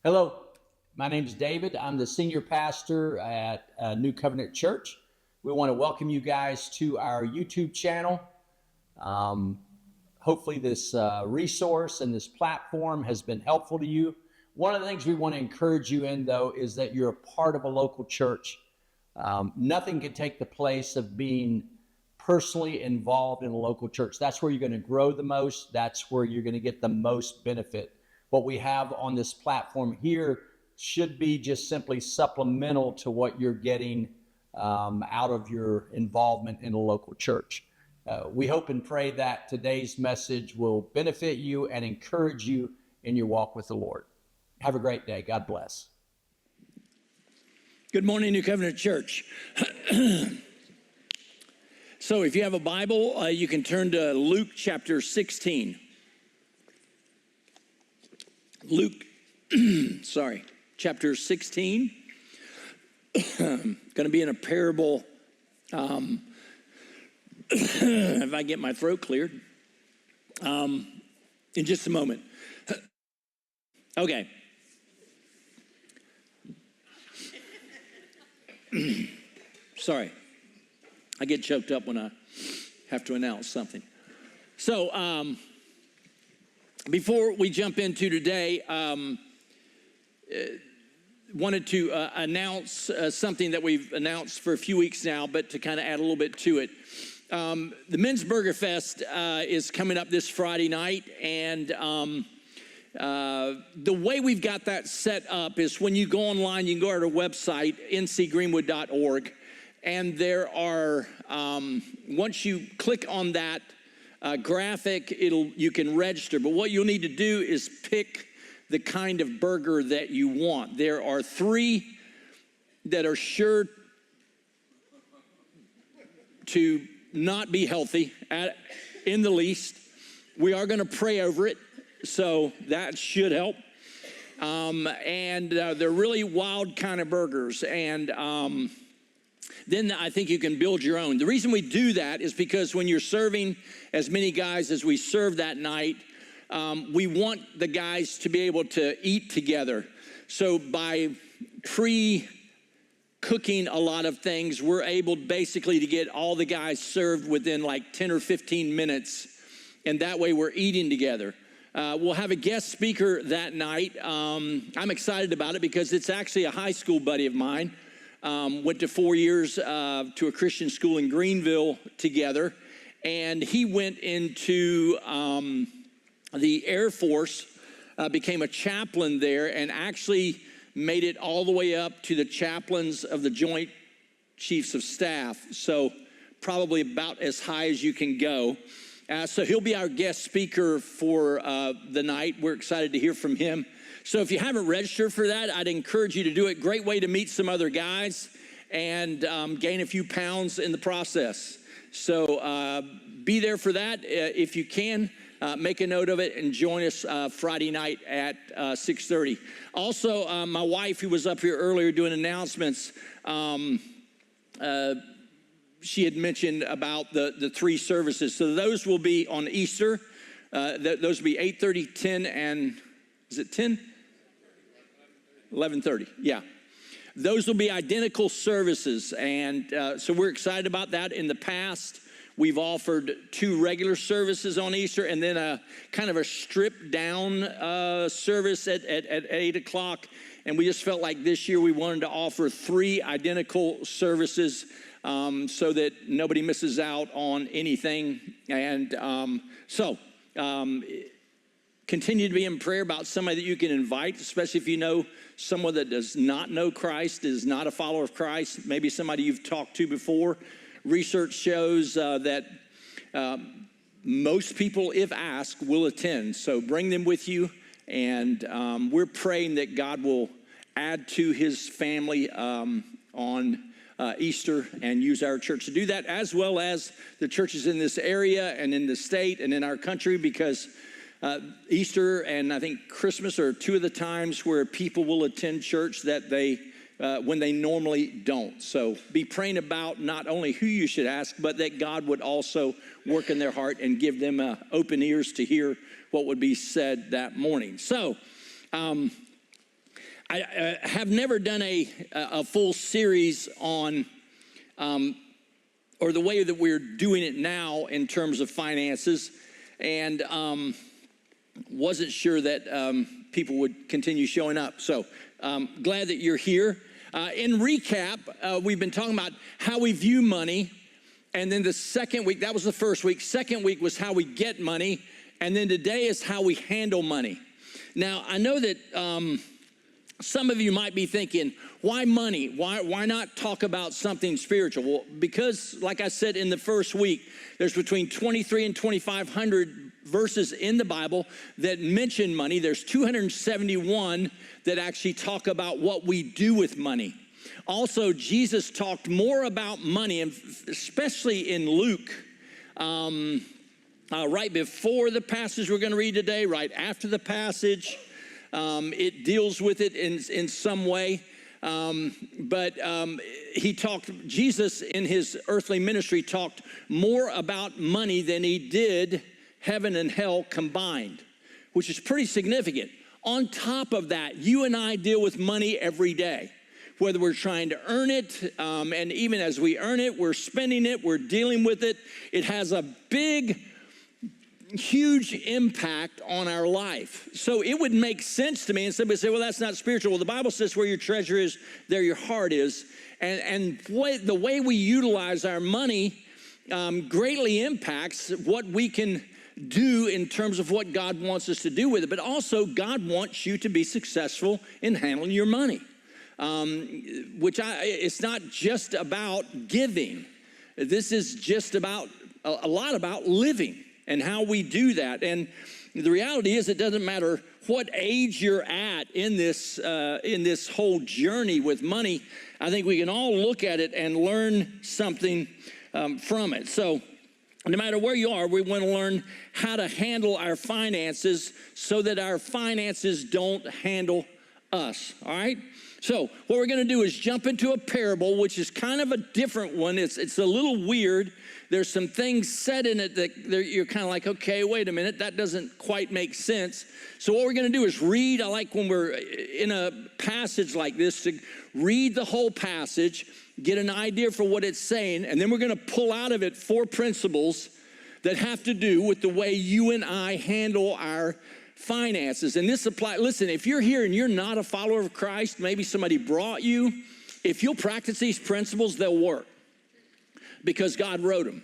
Hello, my name is David. I'm the senior pastor at New Covenant Church. We want to welcome you guys to our YouTube channel. Hopefully this resource and this platform has been helpful to you. One of the things we want to encourage you in, though, is that you're a part of a local church. Nothing can take the place of being personally involved in a local church. That's where you're going to grow the most. That's where you're going to get the most benefit. What we have on this platform here should be just simply supplemental to what you're getting out of your involvement in a local church. We hope and pray that today's message will benefit you and encourage you in your walk with the Lord. Have a great day. God bless. Good morning, New Covenant Church. So if you have a Bible, you can turn to Luke chapter 16. Luke, chapter 16. Going to be in a parable. If I get my throat cleared, in just a moment. Okay. Sorry. I get choked up when I have to announce something. So, before we jump into today, wanted to announce something that we've announced for a few weeks now, but to kind of add a little bit to it. The Men's Burger Fest is coming up this Friday night, and the way we've got that set up is when you go online, you can go to our website, ncgreenwood.org, and there are, once you click on that graphic, you can register. But what you'll need to do is pick the kind of burger that you want. There are 3 that are sure to not be healthy in the least. We are going to pray over it, so that should help. And they're really wild kind of burgers, and then I think you can build your own. The reason we do that is because when you're serving as many guys as we serve that night, we want the guys to be able to eat together. So by pre-cooking a lot of things, we're able basically to get all the guys served within like 10 or 15 minutes, and that way we're eating together. We'll have a guest speaker that night. I'm excited about it because it's actually a high school buddy of mine. Went to 4 years to a Christian school in Greenville together, and he went into the Air Force, became a chaplain there, and actually made it all the way up to the chaplains of the Joint Chiefs of Staff, so probably about as high as you can go. So he'll be our guest speaker for the night. We're excited to hear from him. So if you haven't registered for that, I'd encourage you to do it. Great way to meet some other guys and gain a few pounds in the process. So be there for that if you can. Make a note of it and join us Friday night at 6:30. Also, my wife, who was up here earlier doing announcements, she had mentioned about the 3 services. So those will be on Easter. Those will be 8:30, 10, and is it 10? 11:30, yeah. Those will be identical services, and so we're excited about that. In the past, we've offered 2 regular services on Easter and then a kind of a stripped down service at 8 o'clock, and we just felt like this year we wanted to offer 3 identical services so that nobody misses out on anything. And continue to be in prayer about somebody that you can invite, especially if you know someone that does not know Christ, is not a follower of Christ, maybe somebody you've talked to before. Research shows that most people, if asked, will attend. So bring them with you, and we're praying that God will add to his family on Easter and use our church to do that, as well as the churches in this area and in the state and in our country, because Easter and I think Christmas are 2 of the times where people will attend church that they when they normally don't. So be praying about not only who you should ask, but that God would also work in their heart and give them open ears to hear what would be said that morning. So I have never done a full series on, or the way that we're doing it now in terms of finances, and wasn't sure that people would continue showing up. So glad that you're here. In recap, we've been talking about how we view money. And then the second week, that was the first week. Second week was how we get money. And then today is how we handle money. Now, I know that some of you might be thinking, why money? Why not talk about something spiritual? Well, because, like I said in the first week, there's between 23 and 2,500 verses in the Bible that mention money. There's 271 that actually talk about what we do with money. Also, Jesus talked more about money, and especially in Luke, right before the passage we're going to read today, right after the passage. It deals with it in some way. Jesus in his earthly ministry talked more about money than he did heaven and hell combined, which is pretty significant. On top of that, you and I deal with money every day, whether we're trying to earn it, and even as we earn it, we're spending it, we're dealing with it. It has a big, huge impact on our life. So it would make sense to me, and somebody say, well, that's not spiritual. Well, the Bible says where your treasure is, there your heart is. And the way we utilize our money greatly impacts what we can do in terms of what God wants us to do with it. But also, God wants you to be successful in handling your money. It's not just about giving. This is just about a lot about living and how we do that. And the reality is, it doesn't matter what age you're at in this whole journey with money. I think we can all look at it and learn something from it. So no matter where you are, we want to learn how to handle our finances so that our finances don't handle us, all right? So what we're going to do is jump into a parable, which is kind of a different one. It's a little weird. There's some things said in it that you're kind of like, okay, wait a minute, that doesn't quite make sense. So what we're going to do is read. I like when we're in a passage like this to read the whole passage, get an idea for what it's saying, and then we're going to pull out of it 4 principles that have to do with the way you and I handle our finances. And this applies, listen, if you're here and you're not a follower of Christ, maybe somebody brought you, if you'll practice these principles, they'll work. Because God wrote them,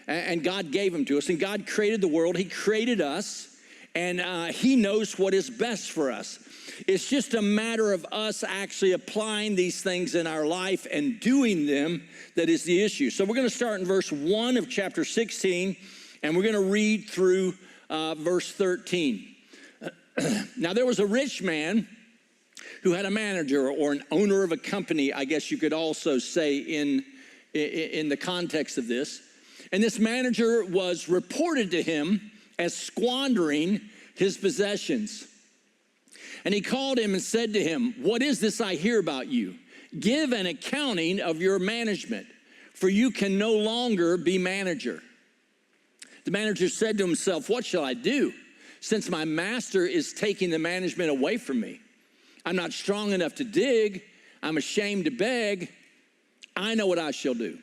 and God gave them to us, and God created the world. He created us, and he knows what is best for us. It's just a matter of us actually applying these things in our life and doing them that is the issue. So we're going to start in verse 1 of chapter 16, and we're going to read through verse 13. Now there was a rich man who had a manager, or an owner of a company, I guess you could also say in the context of this. And this manager was reported to him as squandering his possessions. And he called him and said to him, what is this I hear about you? Give an accounting of your management, for you can no longer be manager. The manager said to himself, what shall I do, since my master is taking the management away from me? I'm not strong enough to dig. I'm ashamed to beg. I know what I shall do,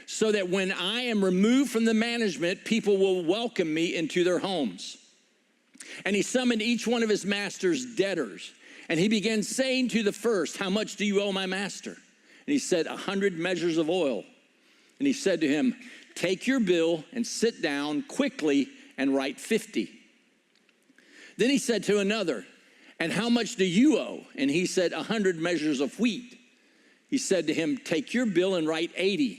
so that when I am removed from the management, people will welcome me into their homes. And he summoned each one of his master's debtors, and he began saying to the first, how much do you owe my master? And he said, 100 measures of oil. And he said to him, take your bill and sit down quickly and write 50. Then he said to another, and how much do you owe? And he said, 100 measures of wheat. He said to him, take your bill and write 80.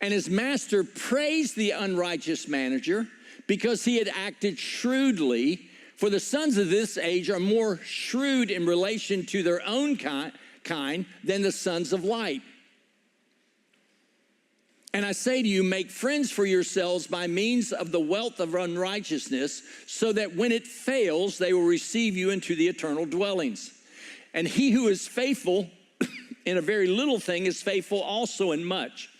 And his master praised the unrighteous manager because he had acted shrewdly, for the sons of this age are more shrewd in relation to their own kind than the sons of light. And I say to you, make friends for yourselves by means of the wealth of unrighteousness, so that when it fails, they will receive you into the eternal dwellings. And he who is faithful in a very little thing is faithful also in much.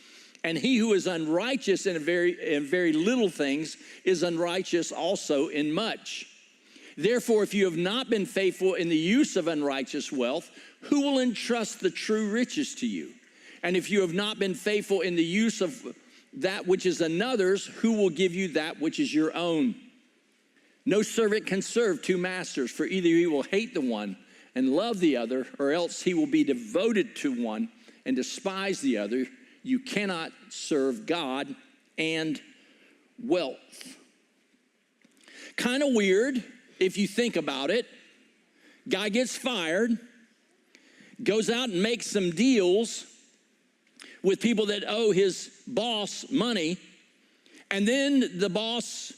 And he who is unrighteous in very little things is unrighteous also in much. Therefore, if you have not been faithful in the use of unrighteous wealth, who will entrust the true riches to you? And if you have not been faithful in the use of that which is another's, who will give you that which is your own? No servant can serve two masters, for either he will hate the one and love the other, or else he will be devoted to one and despise the other. You cannot serve God and wealth. Kind of weird if you think about it. Guy gets fired, goes out and makes some deals with people that owe his boss money, and then the boss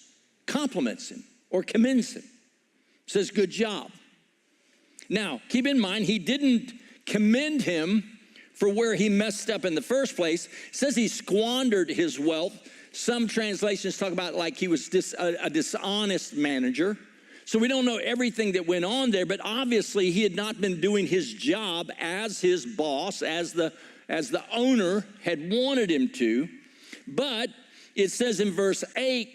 compliments him or commends him, says, good job. Now, keep in mind, he didn't commend him for where he messed up in the first place. It says he squandered his wealth. Some translations talk about like he was a dishonest manager. So we don't know everything that went on there, but obviously he had not been doing his job as his boss, as the owner had wanted him to. But it says in verse 8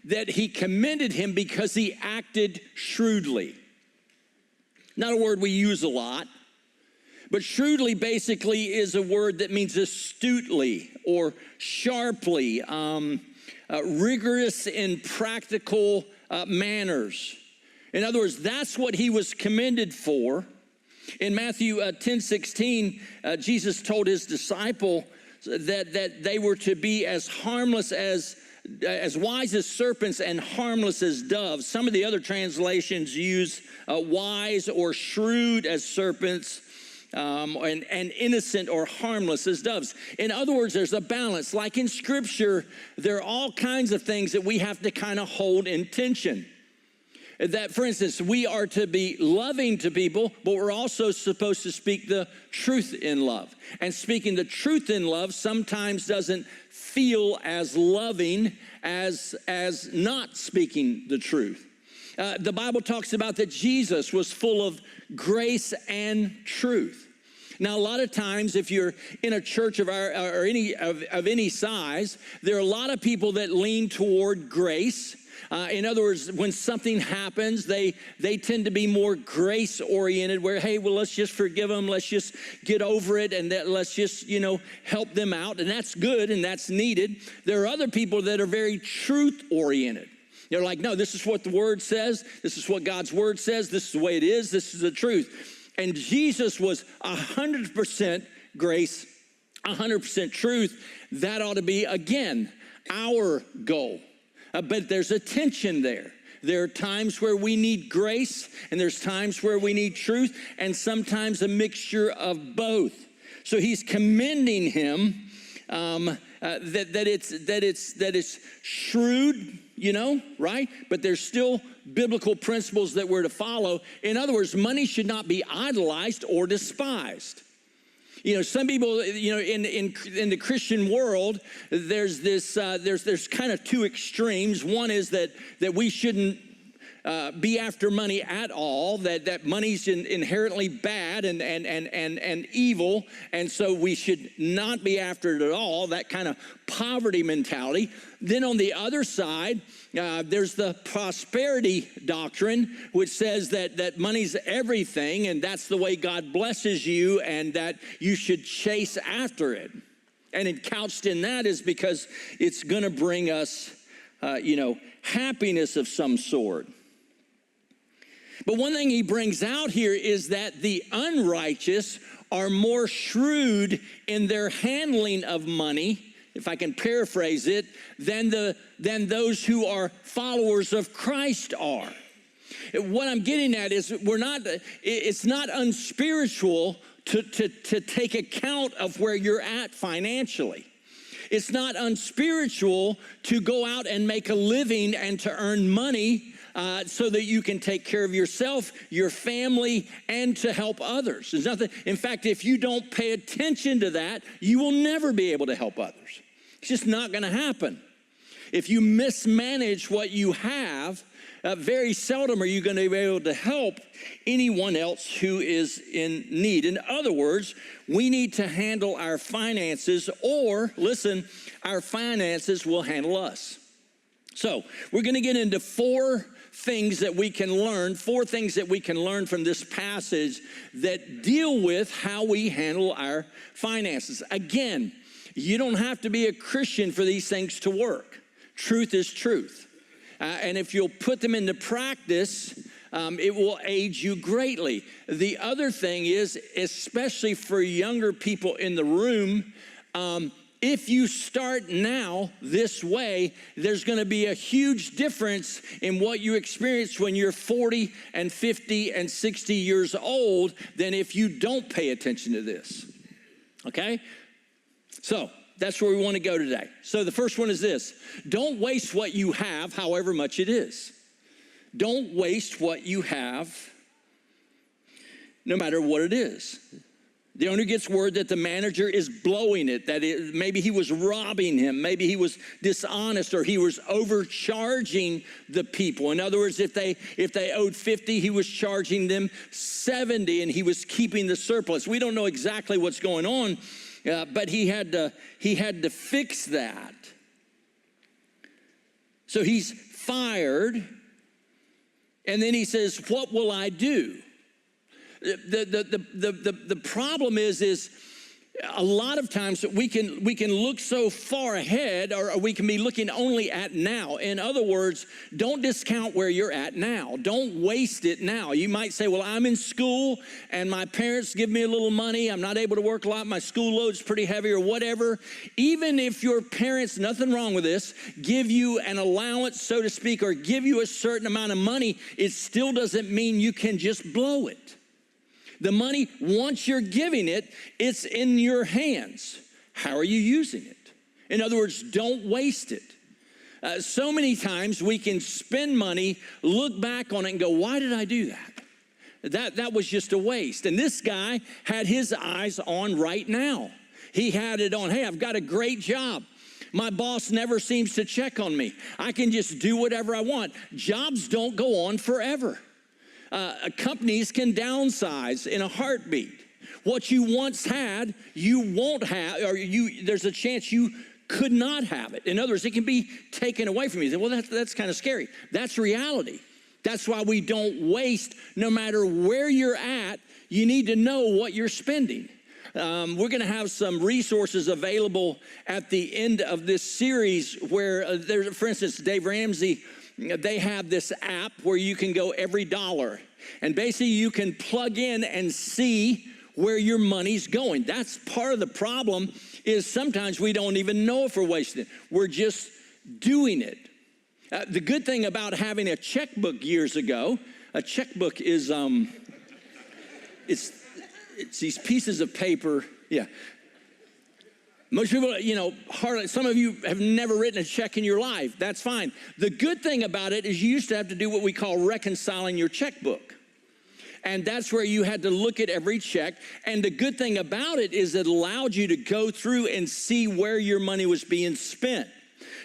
that he commended him because he acted shrewdly. Not a word we use a lot, but shrewdly basically is a word that means astutely or sharply, rigorous in practical manners. In other words, that's what he was commended for. In Matthew 10:16, Jesus told his disciple that they were to be as harmless as wise as serpents and harmless as doves. Some of the other translations use wise or shrewd as serpents, and innocent or harmless as doves. In other words, there's a balance. Like in Scripture, there are all kinds of things that we have to kind of hold in tension. That, for instance, we are to be loving to people, but we're also supposed to speak the truth in love. And speaking the truth in love sometimes doesn't feel as loving as not speaking the truth. The Bible talks about that Jesus was full of grace and truth. Now, a lot of times, if you're in a church of any size, there are a lot of people that lean toward grace. In other words, when something happens, they tend to be more grace-oriented, where, hey, well, let's just forgive them, let's just get over it, and let's just, help them out, and that's good, and that's needed. There are other people that are very truth-oriented. They're like, no, this is what the Word says, this is what God's Word says, this is the way it is, this is the truth. And Jesus was 100% grace, 100% truth. That ought to be, again, our goal. But there's a tension there. There are times where we need grace, and there's times where we need truth, and sometimes a mixture of both. So he's commending him that it's shrewd, right? But there's still biblical principles that we're to follow. In other words, money should not be idolized or despised. Some people, in the Christian world, there's kind of two extremes. One is that we shouldn't be after money at all, that money's inherently bad and evil, and so we should not be after it at all, that kind of poverty mentality. Then on the other side, there's the prosperity doctrine, which says that money's everything, and that's the way God blesses you, and that you should chase after it. And couched in that is because it's going to bring us, happiness of some sort. But one thing he brings out here is that the unrighteous are more shrewd in their handling of money, if I can paraphrase it, than those who are followers of Christ are. What I'm getting at is it's not unspiritual to take account of where you're at financially. It's not unspiritual to go out and make a living and to earn money so that you can take care of yourself, your family, and to help others. There's nothing. In fact, if you don't pay attention to that, you will never be able to help others. It's just not going to happen. If you mismanage what you have, very seldom are you going to be able to help anyone else who is in need. In other words, we need to handle our finances, or, listen, our finances will handle us. So we're going to get into 4 things that we can learn, 4 things that we can learn from this passage that deal with how we handle our finances. Again, you don't have to be a Christian for these things to work. Truth is truth. And if you'll put them into practice, it will aid you greatly. The other thing is, especially for younger people in the room, if you start now this way, there's going to be a huge difference in what you experience when you're 40 and 50 and 60 years old than if you don't pay attention to this. Okay? So that's where we want to go today. So the first one is this: don't waste what you have, however much it is. Don't waste what you have, no matter what it is. The owner gets word that the manager is blowing it, that maybe he was robbing him, maybe he was dishonest, or he was overcharging the people. In other words, if they owed 50, he was charging them 70, and he was keeping the surplus. We don't know exactly what's going on, but he had to fix that. So he's fired, and then he says, "What will I do?" The problem is a lot of times we can look so far ahead, or we can be looking only at now. In other words, don't discount where you're at now. Don't waste it now. You might say, well, I'm in school and my parents give me a little money. I'm not able to work a lot. My school load's pretty heavy or whatever. Even if your parents, nothing wrong with this, give you an allowance, so to speak, or give you a certain amount of money, it still doesn't mean you can just blow it. The money, once you're giving it, it's in your hands. How are you using it? In other words, don't waste it. So many times we can spend money, look back on it and go, why did I do that? That was just a waste. And this guy had his eyes on right now. He had it on, hey, I've got a great job. My boss never seems to check on me. I can just do whatever I want. Jobs don't go on forever. Companies can downsize in a heartbeat. What you once had, you won't have, or there's a chance you could not have it. In other words, it can be taken away from you. Well, that's kind of scary. That's reality. That's why we don't waste. No matter where you're at, you need to know what you're spending. We're going to have some resources available at the end of this series where there's, for instance, Dave Ramsey, they have this app where you can go every dollar. And basically you can plug in and see where your money's going. That's part of the problem, is sometimes we don't even know if we're wasting it. We're just doing it. The good thing about having a checkbook years ago, a checkbook is, it's these pieces of paper, yeah. Most people, hardly, some of you have never written a check in your life. That's fine. The good thing about it is you used to have to do what we call reconciling your checkbook. And that's where you had to look at every check. And the good thing about it is it allowed you to go through and see where your money was being spent.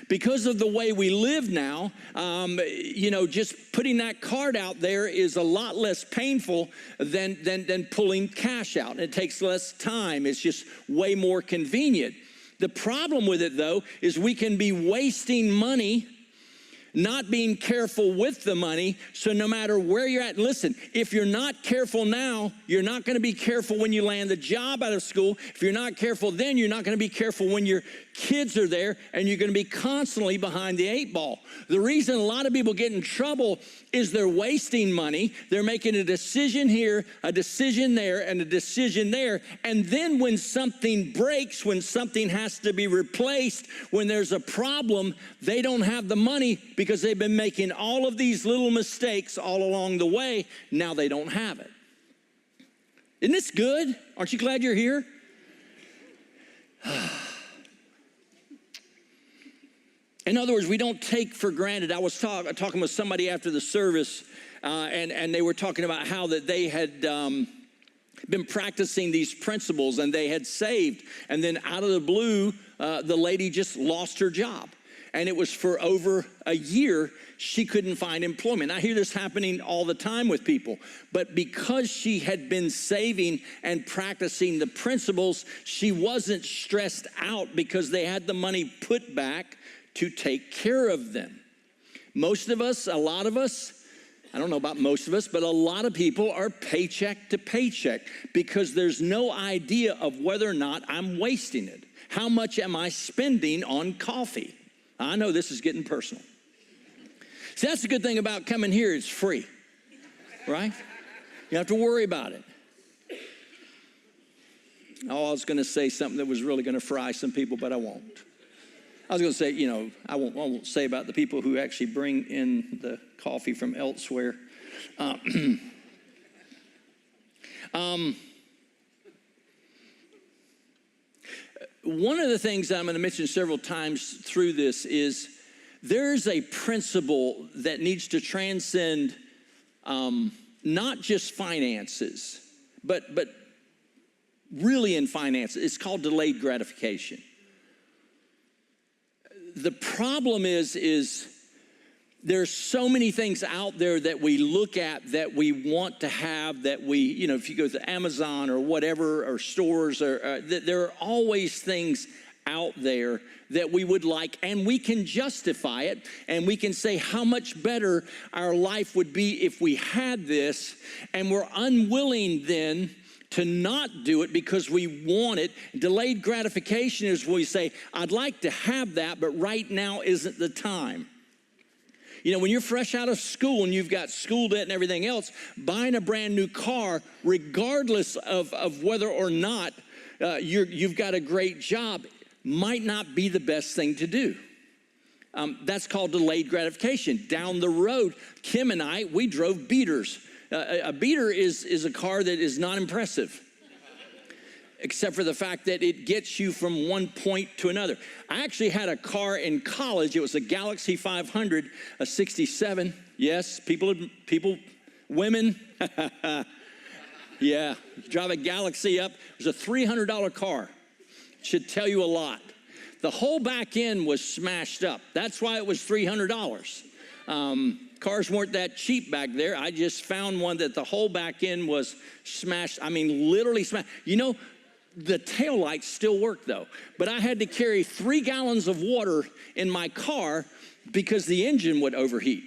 Because of the way we live now, just putting that card out there is a lot less painful than pulling cash out. It takes less time. It's just way more convenient. The problem with it, though, is we can be wasting money, not being careful with the money. So no matter where you're at, listen, if you're not careful now, you're not going to be careful when you land the job out of school. If you're not careful then, you're not going to be careful when your kids are there, and you're going to be constantly behind the 8 ball. The reason a lot of people get in trouble is they're wasting money. They're making a decision here, a decision there, and a decision there. And then when something breaks, when something has to be replaced, when there's a problem, they don't have the money because they've been making all of these little mistakes all along the way. Now they don't have it. Isn't this good? Aren't you glad you're here? In other words, we don't take for granted. I was talking with somebody after the service, and they were talking about how that they had been practicing these principles, and they had saved. And then out of the blue, the lady just lost her job. And it was for over a year, she couldn't find employment. I hear this happening all the time with people. But because she had been saving and practicing the principles, she wasn't stressed out because they had the money put back to take care of them. Most of us, a lot of us, I don't know about most of us, but a lot of people are paycheck to paycheck because there's no idea of whether or not I'm wasting it. How much am I spending on coffee? I know this is getting personal. See, that's the good thing about coming here. It's free, right? You don't have to worry about it. Oh, I was going to say something that was really going to fry some people, but I won't. I was going to say, you know, I won't say about the people who actually bring in the coffee from elsewhere. One of the things that I'm going to mention several times through this is there's a principle that needs to transcend not just finances, but really in finances. It's called delayed gratification. The problem is there's so many things out there that we look at that we want to have, that we, you know, if you go to Amazon or whatever, or stores, or there are always things out there that we would like, and we can justify it, and we can say how much better our life would be if we had this, and we're unwilling then to not do it because we want it. Delayed gratification is when we say, I'd like to have that, but right now isn't the time. You know, when you're fresh out of school and you've got school debt and everything else, buying a brand new car, regardless of whether or not you've got a great job, might not be the best thing to do. That's called delayed gratification. Down the road, Kim and I, we drove beaters. A beater is a car that is not impressive, except for the fact that it gets you from one point to another. I actually had a car in college. It was a Galaxy 500, a 67. Yes, women. Yeah, you drive a Galaxy up. It was a $300 car. Should tell you a lot. The whole back end was smashed up. That's why it was $300. Cars weren't that cheap back there. I just found one that the whole back end was smashed. I mean, literally smashed. You know, the taillights still work though. But I had to carry 3 gallons of water in my car because the engine would overheat.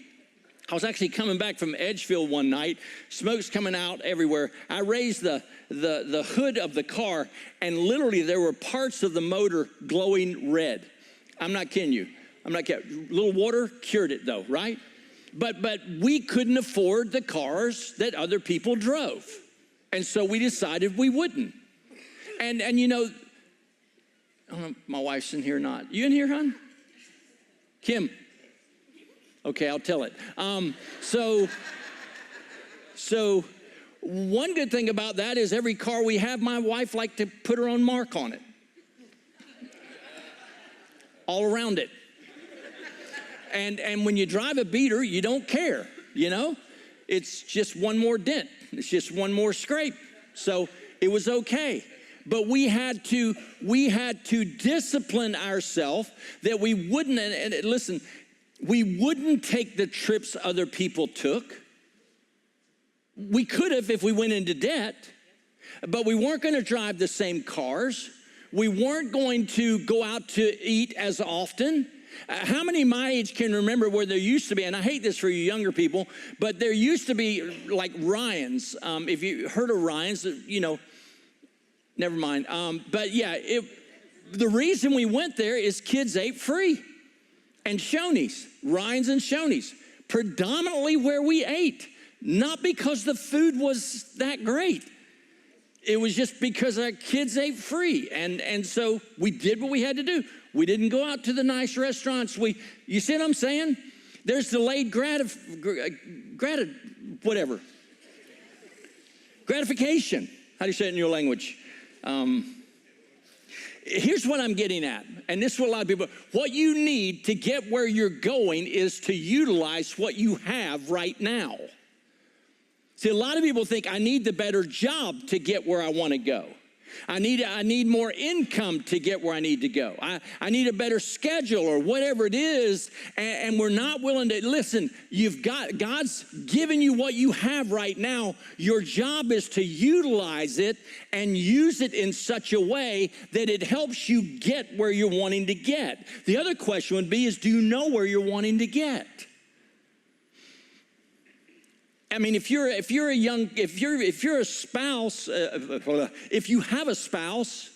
I was actually coming back from Edgefield one night. Smoke's coming out everywhere. I raised the hood of the car, and literally there were parts of the motor glowing red. I'm not kidding you. I'm not kidding. A little water cured it though, right? But we couldn't afford the cars that other people drove. And so we decided we wouldn't. And you know, I don't know if my wife's in here or not. You in here, hon? Kim? Okay, I'll tell it. So one good thing about that is every car we have, my wife liked to put her own mark on it. All around it. And when you drive a beater, you don't care, you know? It's just one more dent. It's just one more scrape. So it was okay. But we had to discipline ourselves that we wouldn't, and listen, we wouldn't take the trips other people took. We could have if we went into debt, but we weren't going to drive the same cars. We weren't going to go out to eat as often. How many my age can remember where there used to be, and I hate this for you younger people, but there used to be like Ryan's. If you heard of Ryan's, you know, never mind. But yeah, the reason we went there is kids ate free. And Shoney's, Ryan's and Shoney's, predominantly where we ate. Not because the food was that great. It was just because our kids ate free. And so we did what we had to do. We didn't go out to the nice restaurants. You see what I'm saying? There's delayed gratification. How do you say it in your language? Here's what I'm getting at, and this is what a lot of people, what you need to get where you're going is to utilize what you have right now. See, a lot of people think I need the better job to get where I want to go. I need more income to get where I need to go. I need a better schedule or whatever it is, and we're not willing to listen. God's given you what you have right now. Your job is to utilize it and use it in such a way that it helps you get where you're wanting to get. The other question would be is, do you know where you're wanting to get? I mean, if you have a spouse,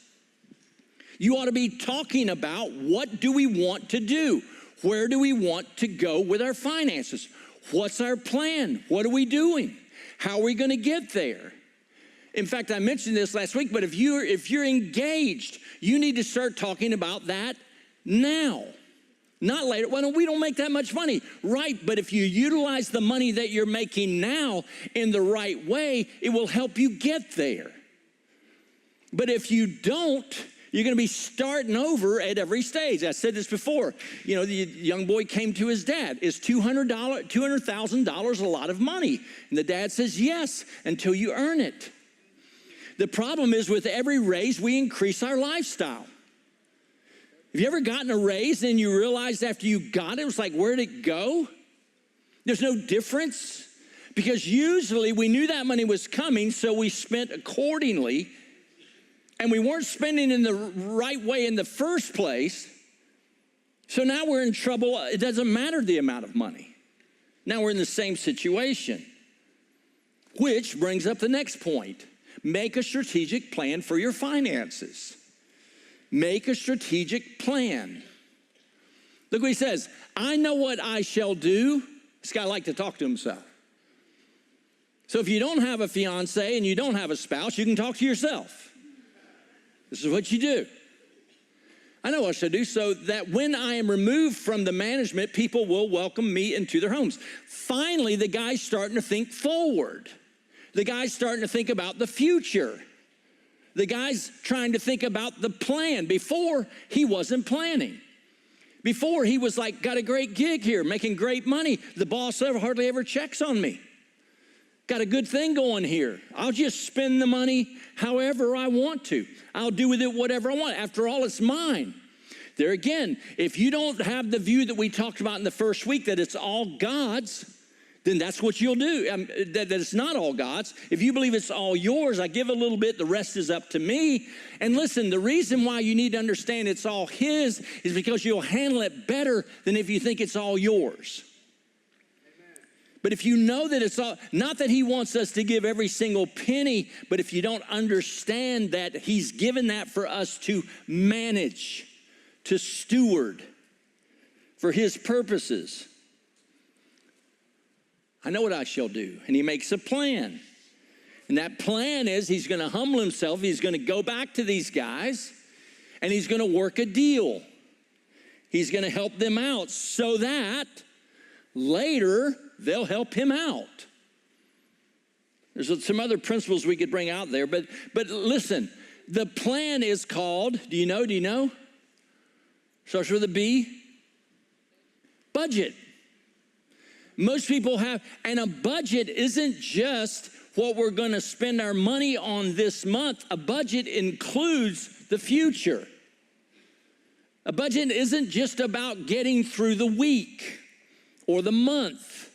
you ought to be talking about what do we want to do? Where do we want to go with our finances? What's our plan? What are we doing? How are we going to get there? In fact, I mentioned this last week, but if you're engaged, you need to start talking about that now. Not later. Well, we don't make that much money. Right, but if you utilize the money that you're making now in the right way, it will help you get there. But if you don't, you're going to be starting over at every stage. I said this before. You know, the young boy came to his dad. Is $200,000 a lot of money? And the dad says, yes, until you earn it. The problem is with every raise, we increase our lifestyle. Have you ever gotten a raise and you realized after you got it, it was like, where'd it go? There's no difference. Because usually we knew that money was coming, so we spent accordingly. And we weren't spending in the right way in the first place. So now we're in trouble. It doesn't matter the amount of money. Now we're in the same situation. Which brings up the next point. Make a strategic plan for your finances. Make a strategic plan. Look what he says. I know what I shall do. This guy liked to talk to himself. So if you don't have a fiance and you don't have a spouse, you can talk to yourself. This is what you do. I know what I shall do so that when I am removed from the management, people will welcome me into their homes. Finally, the guy's starting to think forward. The guy's starting to think about the future. The guy's trying to think about the plan. Before, he wasn't planning. Before, he was like, got a great gig here, making great money. The boss hardly ever checks on me. Got a good thing going here. I'll just spend the money however I want to. I'll do with it whatever I want. After all, it's mine. There again, if you don't have the view that we talked about in the first week, that it's all God's, then that's what you'll do. That it's not all God's. If you believe it's all yours, I give a little bit, the rest is up to me. And listen, the reason why you need to understand it's all His is because you'll handle it better than if you think it's all yours. Amen. But if you know that it's all, not that He wants us to give every single penny, but if you don't understand that He's given that for us to manage, to steward for His purposes. I know what I shall do. And he makes a plan. And that plan is he's going to humble himself. He's going to go back to these guys and he's going to work a deal. He's going to help them out so that later they'll help him out. There's some other principles we could bring out there, but listen, the plan is called, do you know? Starts with a B. Budget. Most people have, and a budget isn't just what we're going to spend our money on this month. A budget includes the future. A budget isn't just about getting through the week or the month.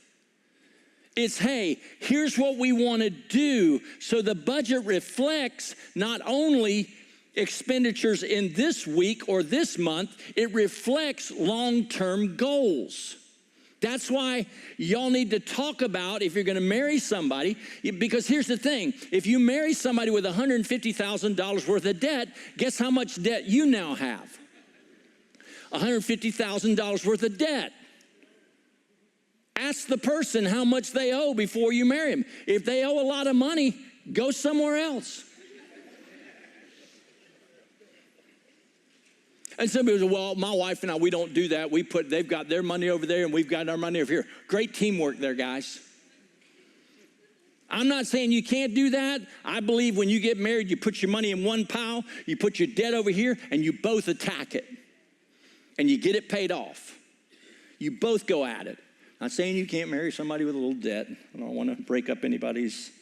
It's, hey, here's what we want to do. So the budget reflects not only expenditures in this week or this month, it reflects long-term goals. That's why y'all need to talk about if you're going to marry somebody, because here's the thing. If you marry somebody with $150,000 worth of debt, guess how much debt you now have? $150,000 worth of debt. Ask the person how much they owe before you marry them. If they owe a lot of money, go somewhere else. And some people say, well, my wife and I, we don't do that. They've got their money over there and we've got our money over here. Great teamwork there, guys. I'm not saying you can't do that. I believe when you get married, you put your money in one pile, you put your debt over here, and you both attack it. And you get it paid off. You both go at it. I'm not saying you can't marry somebody with a little debt. I don't want to break up anybody's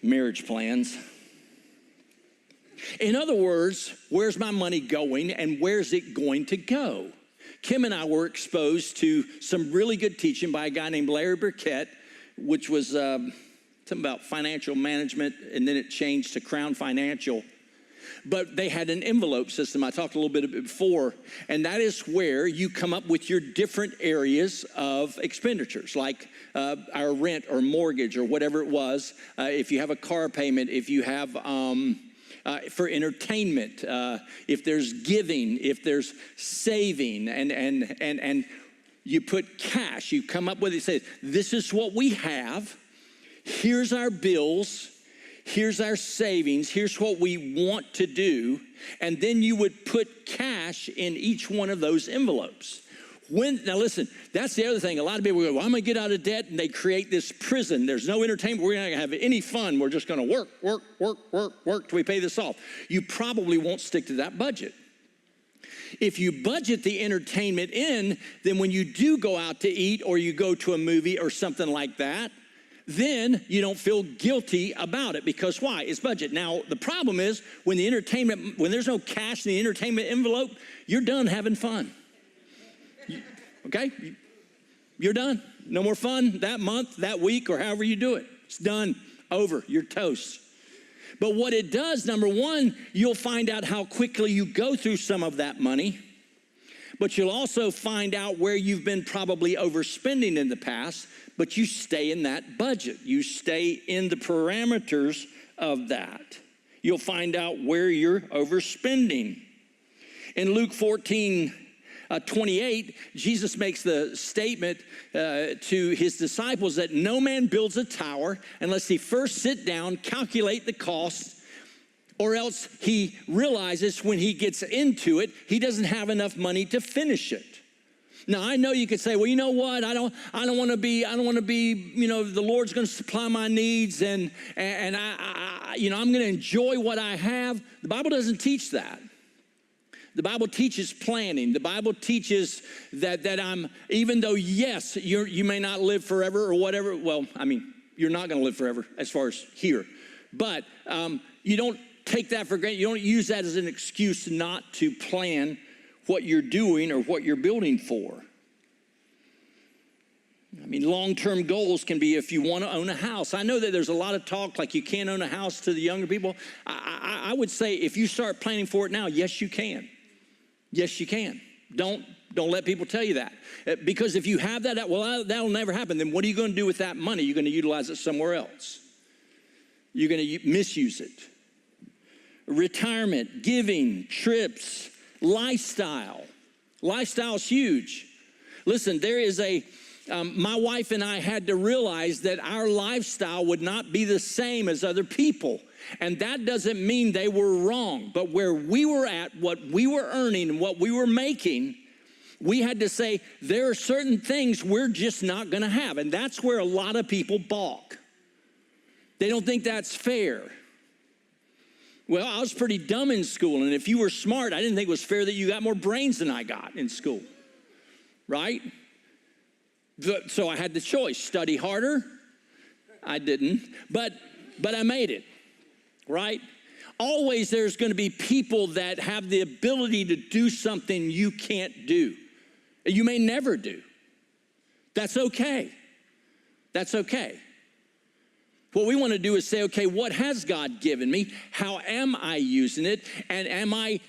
marriage plans. In other words, where's my money going and where's it going to go? Kim and I were exposed to some really good teaching by a guy named Larry Burkett, which was something about financial management, and then it changed to Crown Financial. But they had an envelope system. I talked a little bit before, and that is where you come up with your different areas of expenditures, like our rent or mortgage or whatever it was. If you have a car payment, if you have for entertainment, if there's giving, if there's saving, and you put cash. You come up with it. Say, this is what we have. Here's our bills. Here's our savings. Here's what we want to do. And then you would put cash in each one of those envelopes. Now listen, that's the other thing. A lot of people go, well, I'm going to get out of debt, and they create this prison. There's no entertainment. We're not going to have any fun. We're just going to work till we pay this off. You probably won't stick to that budget. If you budget the entertainment in, then when you do go out to eat or you go to a movie or something like that, then you don't feel guilty about it, because why? It's budget. Now, the problem is when there's no cash in the entertainment envelope, you're done having fun. Okay? You're done. No more fun that month, that week, or however you do it. It's done. Over. You're toast. But what it does, number one, you'll find out how quickly you go through some of that money. But you'll also find out where you've been probably overspending in the past, but you stay in that budget. You stay in the parameters of that. You'll find out where you're overspending. In Luke 14:28, Jesus makes the statement to his disciples that no man builds a tower unless he first sit down, calculate the cost, or else he realizes when he gets into it, he doesn't have enough money to finish it. Now, I know you could say, well, you know what? I don't want to be, the Lord's going to supply my needs, and I'm going to enjoy what I have. The Bible doesn't teach that. The Bible teaches planning. The Bible teaches that even though, yes, you may not live forever or whatever. Well, I mean, you're not going to live forever as far as here. But you don't take that for granted. You don't use that as an excuse not to plan what you're doing or what you're building for. I mean, long-term goals can be if you want to own a house. I know that there's a lot of talk like you can't own a house to the younger people. I would say if you start planning for it now, yes, you can. Yes, you can. Don't let people tell you that. Because if you have that, that'll never happen. Then what are you going to do with that money? You're going to utilize it somewhere else. You're going to misuse it. Retirement, giving, trips, lifestyle. Lifestyle is huge. Listen, there is my wife and I had to realize that our lifestyle would not be the same as other people. And that doesn't mean they were wrong. But where we were at, what we were earning and what we were making, we had to say, there are certain things we're just not going to have. And that's where a lot of people balk. They don't think that's fair. Well, I was pretty dumb in school, and if you were smart, I didn't think it was fair that you got more brains than I got in school, right? So I had the choice, study harder. I didn't, but I made it, right? Always there's going to be people that have the ability to do something you can't do. You may never do. That's okay. That's okay. What we want to do is say, okay, what has God given me? How am I using it? And am I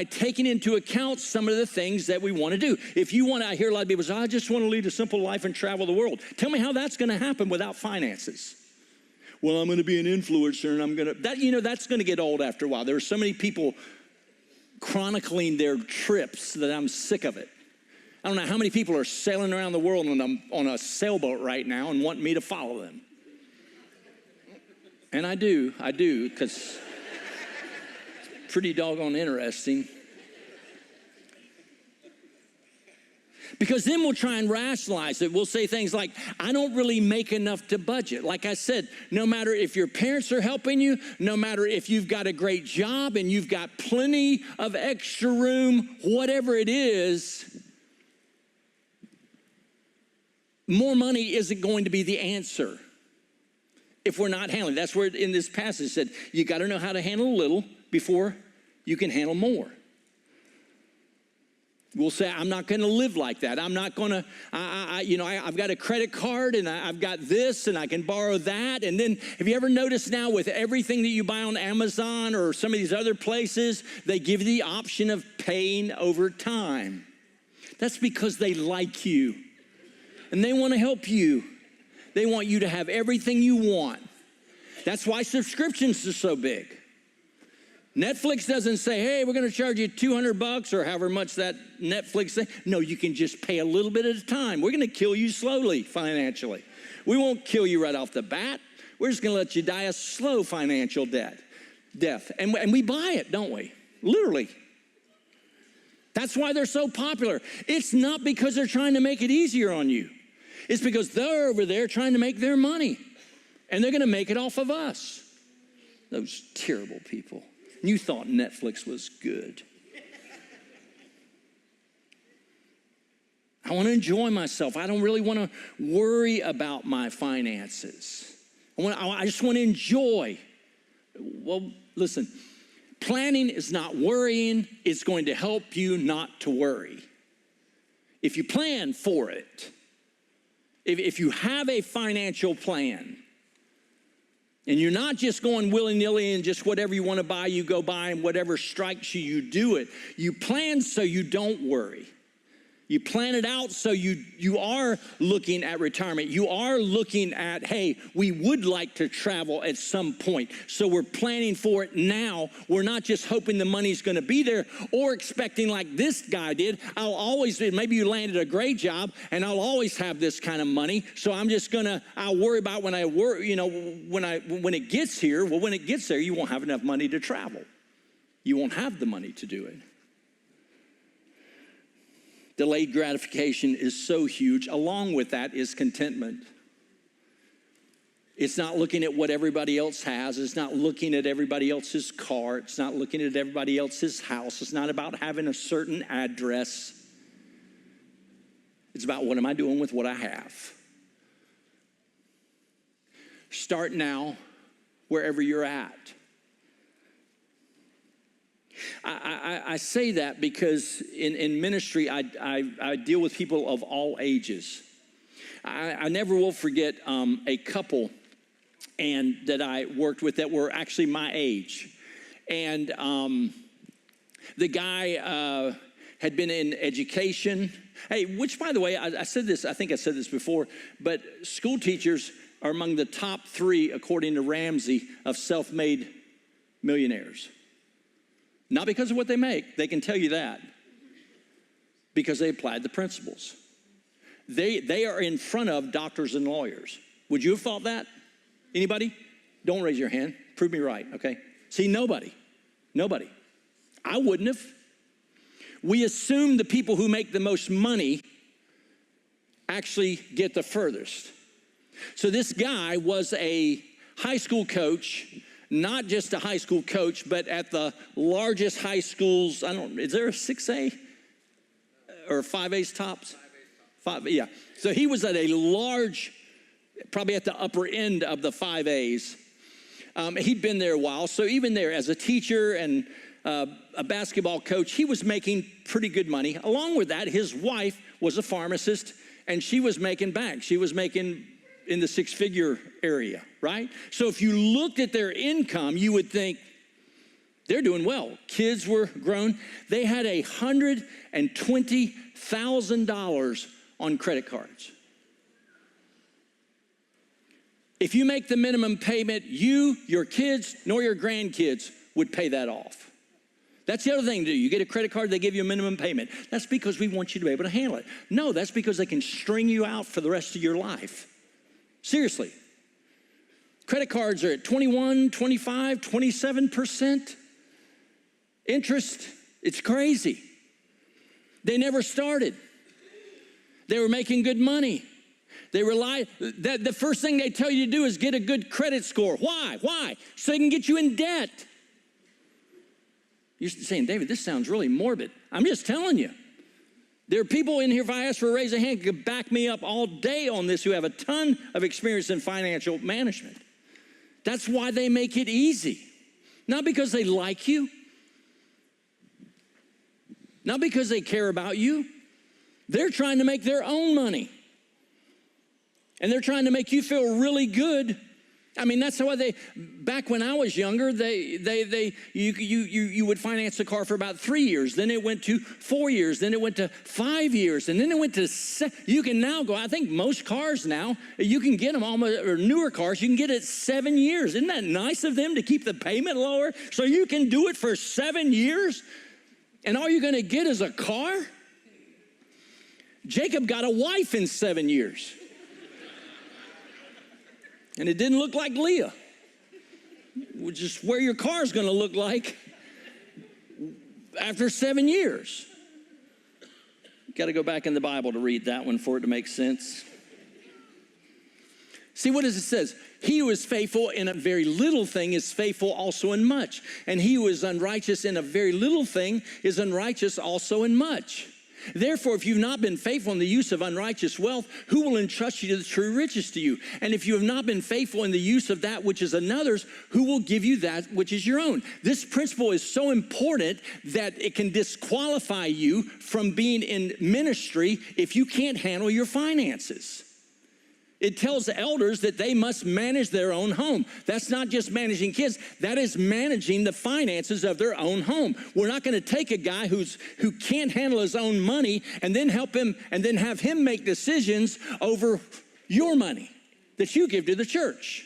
taking into account some of the things that we want to do? If you want to, I hear a lot of people say, I just want to lead a simple life and travel the world. Tell me how that's going to happen without finances. Well, I'm going to be an influencer, and I'm going to, that's going to get old after a while. There are so many people chronicling their trips that I'm sick of it. I don't know how many people are sailing around the world on a sailboat right now and want me to follow them. And I do, because it's pretty doggone interesting. Because then we'll try and rationalize it. We'll say things like, I don't really make enough to budget. Like I said, no matter if your parents are helping you, no matter if you've got a great job and you've got plenty of extra room, whatever it is, more money isn't going to be the answer. If we're not handling, that's where in this passage it said, you got to know how to handle a little before you can handle more. We'll say, I'm not going to live like that. I'm not going to, I've got a credit card and I've got this and I can borrow that. And then have you ever noticed now with everything that you buy on Amazon or some of these other places, they give you the option of paying over time. That's because they like you and they want to help you. They want you to have everything you want. That's why subscriptions are so big. Netflix doesn't say, hey, we're going to charge you $200 or however much that Netflix thing. No, you can just pay a little bit at a time. We're going to kill you slowly financially. We won't kill you right off the bat. We're just going to let you die a slow financial death. And we buy it, don't we? Literally. That's why they're so popular. It's not because they're trying to make it easier on you. It's because they're over there trying to make their money. And they're going to make it off of us. Those terrible people. You thought Netflix was good. I want to enjoy myself. I don't really want to worry about my finances. I just want to enjoy. Well, listen, planning is not worrying. It's going to help you not to worry. If you plan for it, if you have a financial plan, and you're not just going willy-nilly and just whatever you want to buy, you go buy, and whatever strikes you, you do it. You plan so you don't worry. You plan it out so you are looking at retirement. You are looking at, hey, we would like to travel at some point. So we're planning for it now. We're not just hoping the money's going to be there or expecting like this guy did. Maybe you landed a great job and I'll always have this kind of money. So I'll worry about when it gets here. Well, when it gets there, you won't have enough money to travel. You won't have the money to do it. Delayed gratification is so huge. Along with that is contentment. It's not looking at what everybody else has. It's not looking at everybody else's car. It's not looking at everybody else's house. It's not about having a certain address. It's about what am I doing with what I have. Start now, wherever you're at. I say that because in ministry, I deal with people of all ages. I never will forget a couple that I worked with that were actually my age. And the guy had been in education. Hey, which, by the way, I said this, I think I said this before, but school teachers are among the top 3, according to Ramsey, of self-made millionaires. Not because of what they make, they can tell you that. Because they applied the principles. They are in front of doctors and lawyers. Would you have thought that? Anybody? Don't raise your hand. Prove me right, okay? See, nobody. I wouldn't have. We assume the people who make the most money actually get the furthest. So this guy was a high school coach. Not just a high school coach, but at the largest high schools. Is there a 6A or 5A's tops? 5, yeah. So he was at a large, probably at the upper end of the 5A's. He'd been there a while. So even there as a teacher and a basketball coach, he was making pretty good money. Along with that, his wife was a pharmacist and she was making bank. She was making in the 6-figure area, right? So if you looked at their income, you would think they're doing well. Kids were grown. They had $120,000 on credit cards. If you make the minimum payment, your kids, nor your grandkids would pay that off. That's the other thing to do. You get a credit card, they give you a minimum payment. That's because we want you to be able to handle it. No, that's because they can string you out for the rest of your life. Seriously. Credit cards are at 21, 25, 27% interest. It's crazy. They never started. They were making good money. The first thing they tell you to do is get a good credit score. Why? So they can get you in debt. You're saying, David, this sounds really morbid. I'm just telling you. There are people in here, if I ask for a raise of hand, could back me up all day on this who have a ton of experience in financial management. That's why they make it easy. Not because they like you. not because they care about you. They're trying to make their own money. And they're trying to make you feel really good. I mean, that's why back when I was younger, you would finance a car for about 3 years. Then it went to 4 years. Then it went to 5 years. And then it went to, you can now go, I think most cars now, you can get them almost, or newer cars, you can get it 7 years. Isn't that nice of them to keep the payment lower so you can do it for 7 years? And all you're going to get is a car? Jacob got a wife in 7 years. And it didn't look like Leah, which is where your car's going to look like after 7 years. Got to go back in the Bible to read that one for it to make sense. See, what does it says? He who is faithful in a very little thing is faithful also in much. And he who is unrighteous in a very little thing is unrighteous also in much. Therefore, if you've not been faithful in the use of unrighteous wealth, who will entrust you to the true riches to you? And if you have not been faithful in the use of that which is another's, who will give you that which is your own? This principle is so important that it can disqualify you from being in ministry if you can't handle your finances. It tells elders that they must manage their own home. That's not just managing kids. That is managing the finances of their own home. We're not going to take a guy who can't handle his own money and then help him and then have him make decisions over your money that you give to the church.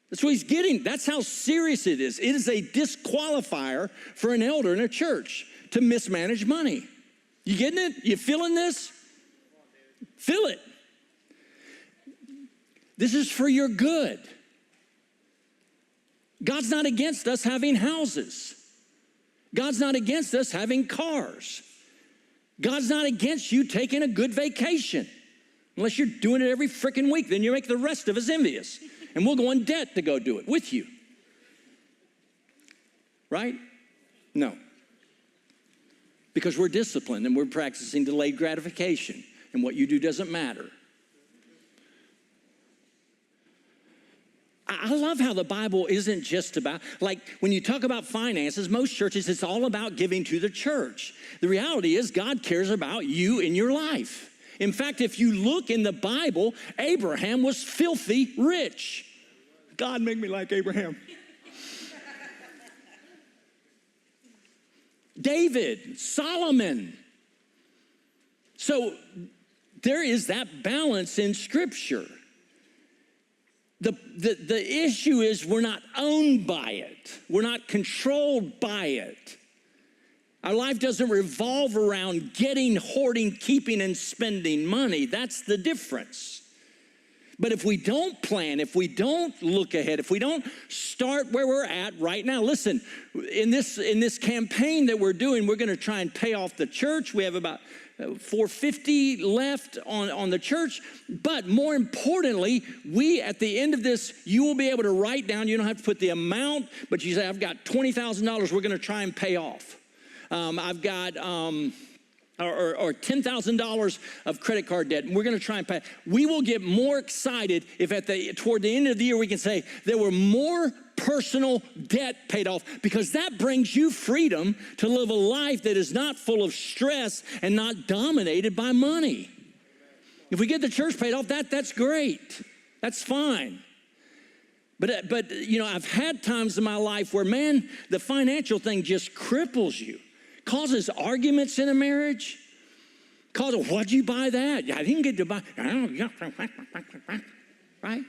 That's what he's getting. That's how serious it is. It is a disqualifier for an elder in a church to mismanage money. You getting it? You feeling this? Feel it. This is for your good. God's not against us having houses. God's not against us having cars. God's not against you taking a good vacation. Unless you're doing it every freaking week, then you make the rest of us envious. And we'll go in debt to go do it with you. Right? No. Because we're disciplined and we're practicing delayed gratification. And what you do doesn't matter. I love how the Bible isn't just about, like when you talk about finances, most churches, it's all about giving to the church. The reality is God cares about you in your life. In fact, if you look in the Bible, Abraham was filthy rich. God, make me like Abraham. David, Solomon. So there is that balance in Scripture. The issue is we're not owned by it. We're not controlled by it. Our life doesn't revolve around getting, hoarding, keeping, and spending money. That's the difference. But if we don't plan, if we don't look ahead, if we don't start where we're at right now, listen, in this campaign that we're doing, we're going to try and pay off the church. We have about $450 left on the church. But more importantly, at the end of this, you will be able to write down, you don't have to put the amount, but you say, I've got $20,000 we're going to try and pay off. I've got or $10,000 of credit card debt, and we're going to try and pay. We will get more excited if toward the end of the year we can say there were more personal debt paid off, because that brings you freedom to live a life that is not full of stress and not dominated by money. If we get the church paid off, that's great. That's fine. But you know, I've had times in my life where, man, the financial thing just cripples you. Causes arguments in a marriage. Causes, why'd you buy that? I didn't get to buy. Right?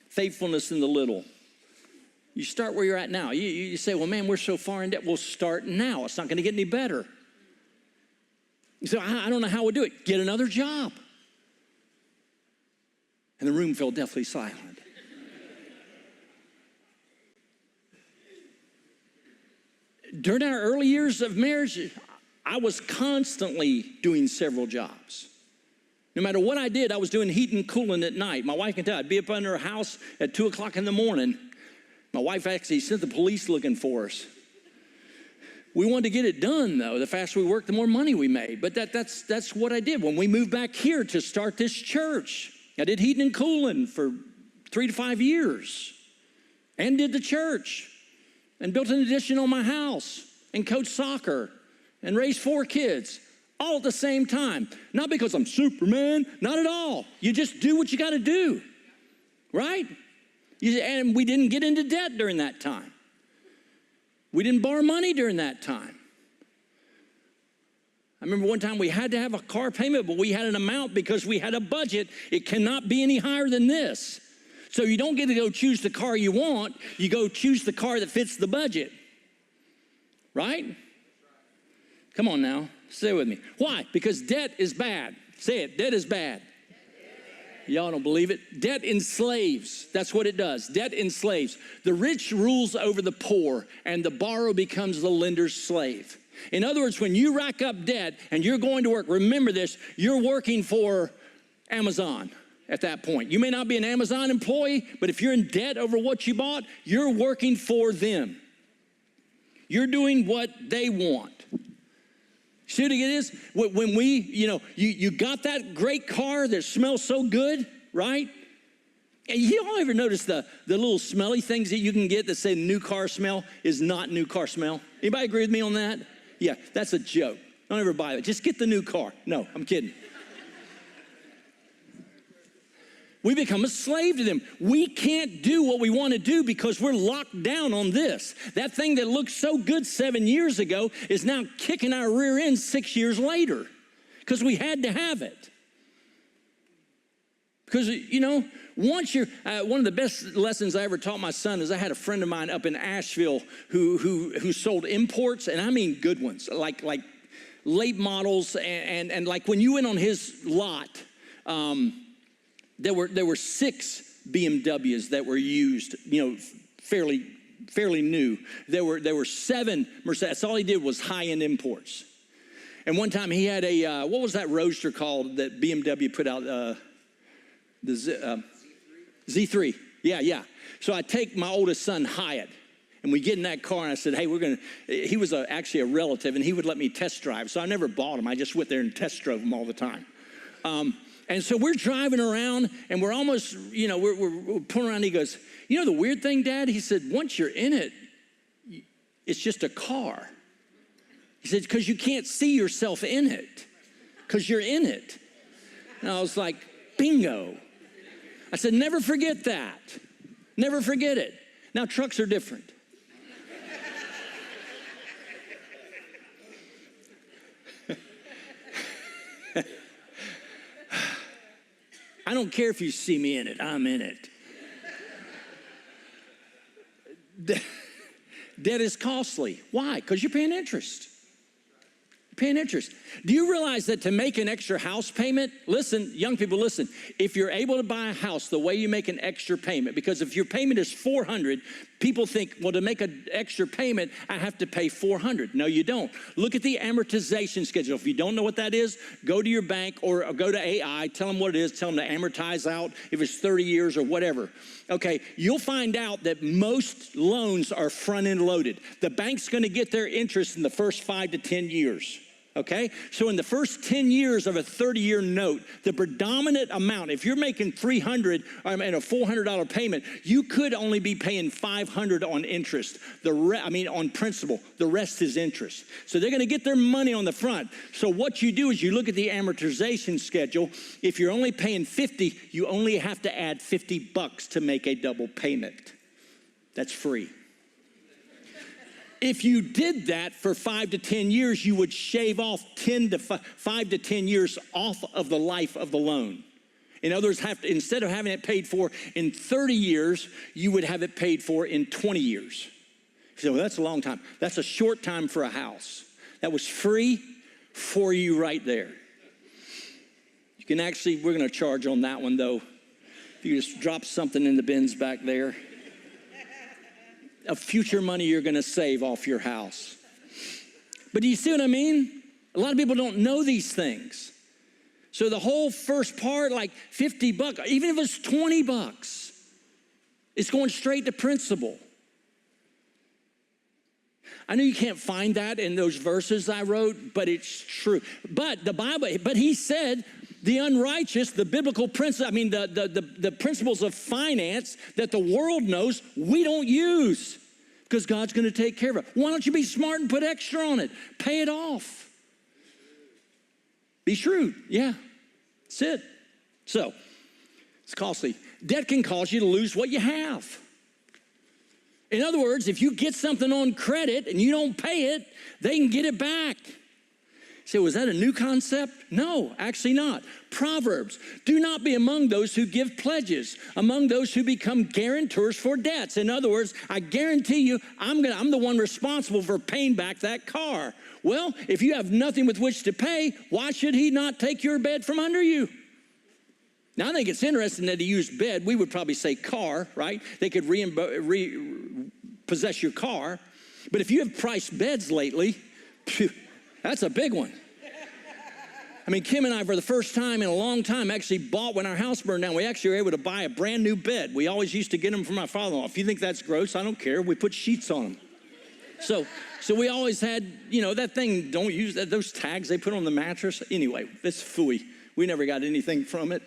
Faithfulness in the little. You start where you're at now. You say, well, man, we're so far in debt. We'll start now. It's not going to get any better. You say, I don't know how we'll do it. Get another job. And the room fell deathly silent. During our early years of marriage, I was constantly doing several jobs. No matter what I did, I was doing heat and cooling at night. My wife can tell. I'd be up under her house at 2 o'clock in the morning. My wife actually sent the police looking for us. We wanted to get it done, though. The faster we worked, the more money we made. But that's what I did when we moved back here to start this church. I did heating and cooling for 3 to 5 years, and did the church, and built an addition on my house, and coached soccer, and raised 4 kids, all at the same time. Not because I'm Superman, not at all. You just do what you got to do, right? And we didn't get into debt during that time. We didn't borrow money during that time. I remember one time we had to have a car payment, but we had an amount because we had a budget. It cannot be any higher than this. So you don't get to go choose the car you want. You go choose the car that fits the budget. Right? Come on now. Stay with me. Why? Because debt is bad. Say it. Debt is bad. Y'all don't believe it? Debt enslaves. That's what it does. Debt enslaves. The rich rules over the poor, and the borrower becomes the lender's slave. In other words, when you rack up debt and you're going to work, remember this, you're working for Amazon at that point. You may not be an Amazon employee, but if you're in debt over what you bought, you're working for them. You're doing what they want. See what it is? When we, you got that great car that smells so good, right? And you all ever notice the little smelly things that you can get that say new car smell is not new car smell? Anybody agree with me on that? Yeah, that's a joke. Don't ever buy it. Just get the new car. No, I'm kidding. We become a slave to them. We can't do what we want to do because we're locked down on this. That thing that looked so good 7 years ago is now kicking our rear end 6 years later because we had to have it. Because, once you're, one of the best lessons I ever taught my son is I had a friend of mine up in Asheville who sold imports, and I mean good ones, like late models, and like when you went on his lot, there were 6 BMWs that were used, fairly new. There were 7 Mercedes. That's all he did was high-end imports. And one time he had a what was that roadster called that BMW put out? The Z3. Yeah. So I take my oldest son, Hyatt, and we get in that car, and I said, hey, he was actually a relative, and he would let me test drive. So I never bought him. I just went there and test drove him all the time. And so we're driving around, and we're almost, we're pulling around. And he goes, the weird thing, Dad? He said, once you're in it, it's just a car. He said, because you can't see yourself in it, because you're in it. And I was like, bingo. I said, never forget that. Never forget it. Now, trucks are different. I don't care if you see me in it. I'm in it. Debt is costly. Why? Because you're paying interest. Paying interest. Do you realize that to make an extra house payment, listen, young people, listen, if you're able to buy a house the way you make an extra payment, because if your payment is $400, people think, well, to make an extra payment, I have to pay $400. No, you don't. Look at the amortization schedule. If you don't know what that is, go to your bank or go to AI, tell them what it is, tell them to amortize out if it's 30 years or whatever. Okay, you'll find out that most loans are front-end loaded. The bank's going to get their interest in the first 5 to 10 years. Okay, so in the first 10 years of a 30-year note, the predominant amount, if you're making $300 and a $400 payment, you could only be paying $500 on interest. On principal. The rest is interest. So they're going to get their money on the front. So what you do is you look at the amortization schedule. If you're only paying $50, you only have to add $50 to make a double payment. That's free. If you did that for 5 to 10 years, you would shave off 5 to 10 years off of the life of the loan. In other words, instead of having it paid for in 30 years, you would have it paid for in 20 years. So that's a long time. That's a short time for a house. That was free for you right there. You can we're going to charge on that one, though. If you just drop something in the bins back there. Of future money you're going to save off your house. But do you see what I mean? A lot of people don't know these things. So the whole first part, like $50, even if it's $20, it's going straight to principal. I know you can't find that in those verses I wrote, but it's true. But he said, the unrighteous, the biblical principle, the principles of finance that the world knows we don't use because God's going to take care of it. Why don't you be smart and put extra on it? Pay it off. Be shrewd. Yeah, that's it. So, it's costly. Debt can cause you to lose what you have. In other words, if you get something on credit and you don't pay it, they can get it back. You say, was that a new concept? No, actually not. Proverbs, do not be among those who give pledges, among those who become guarantors for debts. In other words, I guarantee you, I'm the one responsible for paying back that car. Well, if you have nothing with which to pay, why should he not take your bed from under you? Now, I think it's interesting that he used bed. We would probably say car, right? They could repossess your car. But if you have priced beds lately, phew, that's a big one. I mean, Kim and I, for the first time in a long time, actually bought, when our house burned down, we actually were able to buy a brand new bed. We always used to get them from my father-in-law. If you think that's gross, I don't care. We put sheets on them. So we always had, that thing, don't use that, those tags they put on the mattress. Anyway, that's phooey. We never got anything from it.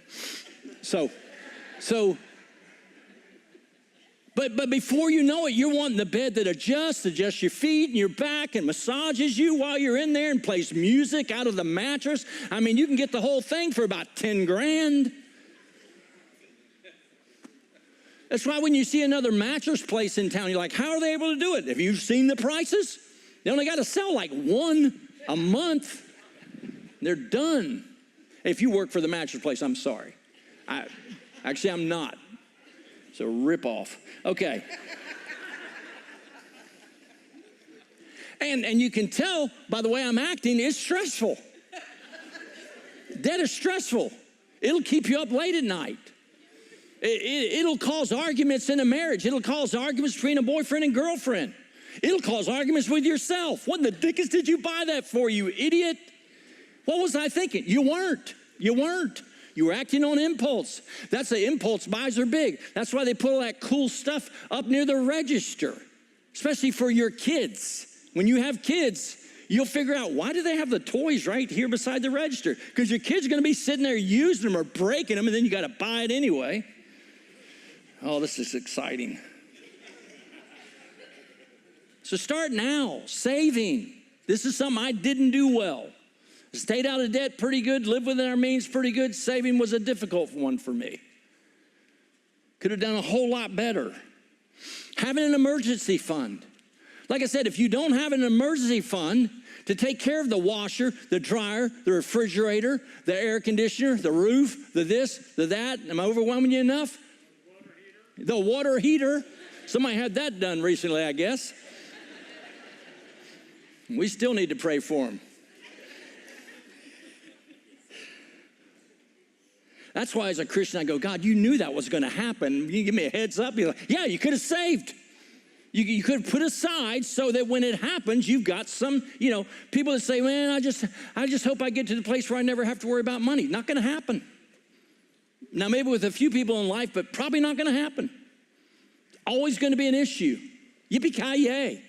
But before you know it, you're wanting the bed that adjusts your feet and your back and massages you while you're in there and plays music out of the mattress. I mean, you can get the whole thing for about 10 grand. That's why when you see another mattress place in town, you're like, how are they able to do it? Have you seen the prices? They only got to sell like one a month. They're done. If you work for the mattress place, I'm sorry. I'm not. It's a ripoff. Okay. And you can tell by the way I'm acting, it's stressful. Debt is stressful. It'll keep you up late at night. It'll cause arguments in a marriage. It'll cause arguments between a boyfriend and girlfriend. It'll cause arguments with yourself. What in the dickens did you buy that for, you idiot? What was I thinking? You weren't. You were acting on impulse. That's the impulse buys are big. That's why they put all that cool stuff up near the register, especially for your kids. When you have kids, you'll figure out, why do they have the toys right here beside the register? Because your kid's going to be sitting there using them or breaking them, and then you got to buy it anyway. Oh, this is exciting. So start now, saving. This is something I didn't do well. Stayed out of debt pretty good, lived within our means pretty good. Saving was a difficult one for me. Could have done a whole lot better. Having an emergency fund. Like I said, if you don't have an emergency fund to take care of the washer, the dryer, the refrigerator, the air conditioner, the roof, the this, the that, am I overwhelming you enough? The water heater. Somebody had that done recently, I guess. We still need to pray for them. That's why as a Christian, I go, God, you knew that was going to happen. You give me a heads up. You're like, yeah, you could have saved. You could have put aside so that when it happens, you've got some, people that say, man, I just hope I get to the place where I never have to worry about money. Not going to happen. Now, maybe with a few people in life, but probably not going to happen. Always going to be an issue. Yippee-ki-yay.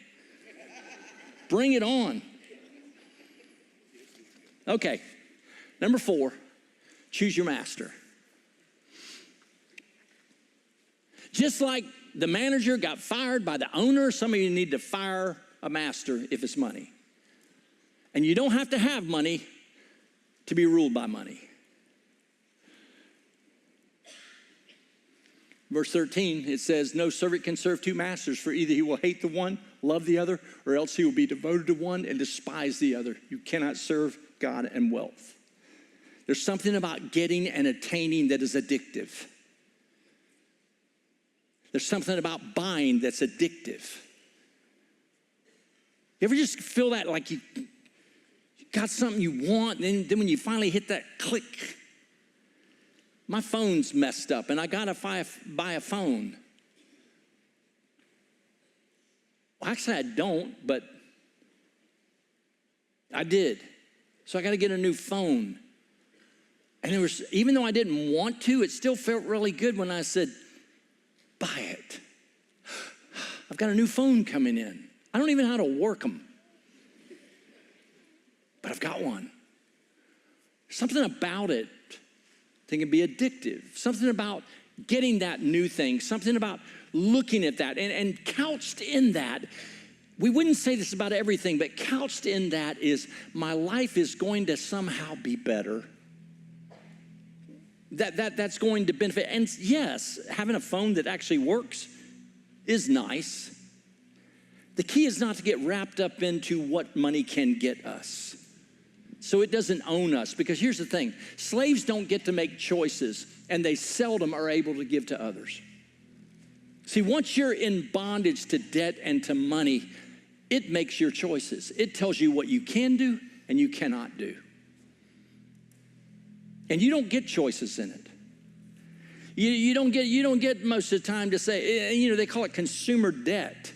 Bring it on. Okay, number 4. Choose your master. Just like the manager got fired by the owner, some of you need to fire a master if it's money. And you don't have to have money to be ruled by money. Verse 13, it says, no servant can serve 2 masters, for either he will hate the one, love the other, or else he will be devoted to one and despise the other. You cannot serve God and wealth. There's something about getting and attaining that is addictive. There's something about buying that's addictive. You ever just feel that like you got something you want, and then when you finally hit that click, my phone's messed up and I gotta buy a phone. Well, actually I don't, but I did. So I gotta get a new phone. And even though I didn't want to, it still felt really good when I said, buy it. I've got a new phone coming in. I don't even know how to work them. But I've got one. Something about it can be addictive. Something about getting that new thing. Something about looking at that. And couched in that, we wouldn't say this about everything, but couched in that is my life is going to somehow be better. That's going to benefit. And yes, having a phone that actually works is nice. The key is not to get wrapped up into what money can get us. So it doesn't own us. Because here's the thing, slaves don't get to make choices, and they seldom are able to give to others. See, once you're in bondage to debt and to money, it makes your choices. It tells you what you can do and you cannot do. And you don't get choices in it. You don't get most of the time to say, they call it consumer debt.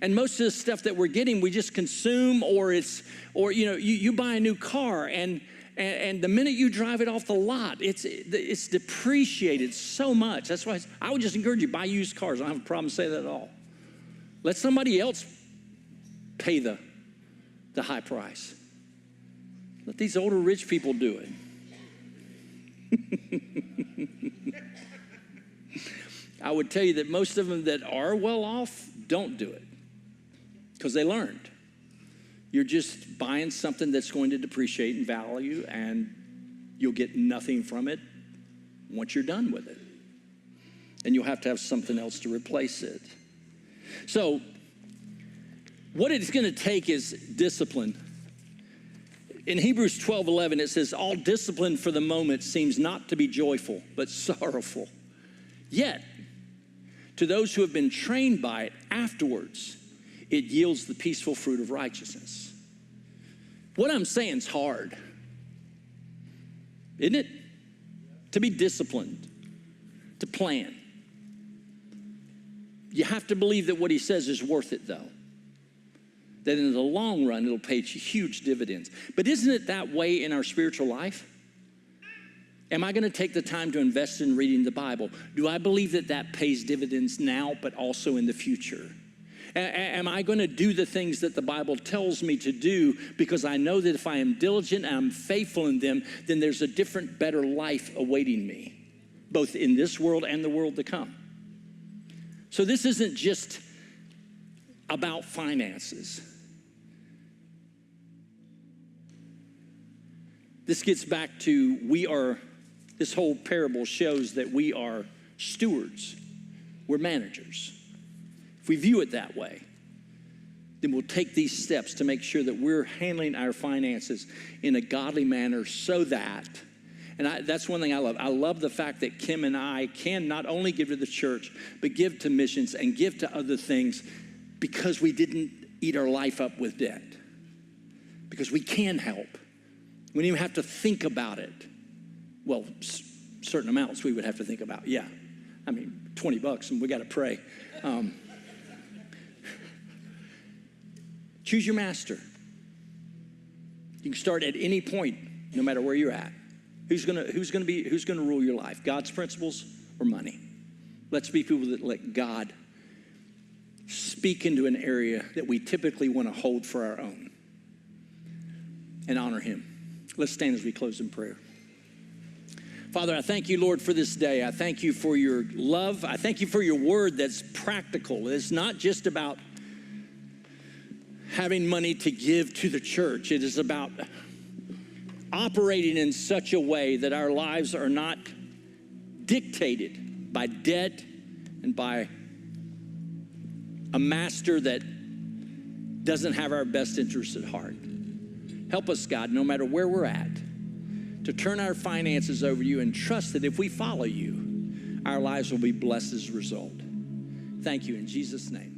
And most of the stuff that we're getting, we just consume, or you buy a new car and the minute you drive it off the lot, it's depreciated so much. That's why I would just encourage you, buy used cars. I don't have a problem saying that at all. Let somebody else pay the high price. Let these older rich people do it. I would tell you that most of them that are well off don't do it because they learned. You're just buying something that's going to depreciate in value, and you'll get nothing from it once you're done with it. And you'll have to have something else to replace it. So what it's going to take is discipline. In Hebrews 12:11, it says, all discipline for the moment seems not to be joyful, but sorrowful. Yet, to those who have been trained by it afterwards, it yields the peaceful fruit of righteousness. What I'm saying is hard, isn't it? To be disciplined, to plan. You have to believe that what he says is worth it, though. That in the long run, it'll pay you huge dividends. But isn't it that way in our spiritual life? Am I going to take the time to invest in reading the Bible? Do I believe that pays dividends now, but also in the future? Am I going to do the things that the Bible tells me to do because I know that if I am diligent and I'm faithful in them, then there's a different, better life awaiting me, both in this world and the world to come. So this isn't just about finances. This gets back to this whole parable shows that we are stewards. We're managers. If we view it that way, then we'll take these steps to make sure that we're handling our finances in a godly manner so that, and that's one thing I love. I love the fact that Kim and I can not only give to the church, but give to missions and give to other things because we didn't eat our life up with debt. Because we can help. We don't even have to think about it. Well, certain amounts we would have to think about, yeah. I mean, $20 and we got to pray. Choose your master. You can start at any point, no matter where you're at. Who's gonna rule your life? God's principles or money? Let's be people that let God speak into an area that we typically want to hold for our own and honor him. Let's stand as we close in prayer. Father, I thank you, Lord, for this day. I thank you for your love. I thank you for your word that's practical. It's not just about having money to give to the church. It is about operating in such a way that our lives are not dictated by debt and by a master that doesn't have our best interests at heart. Help us, God, no matter where we're at, to turn our finances over to you and trust that if we follow you, our lives will be blessed as a result. Thank you in Jesus' name.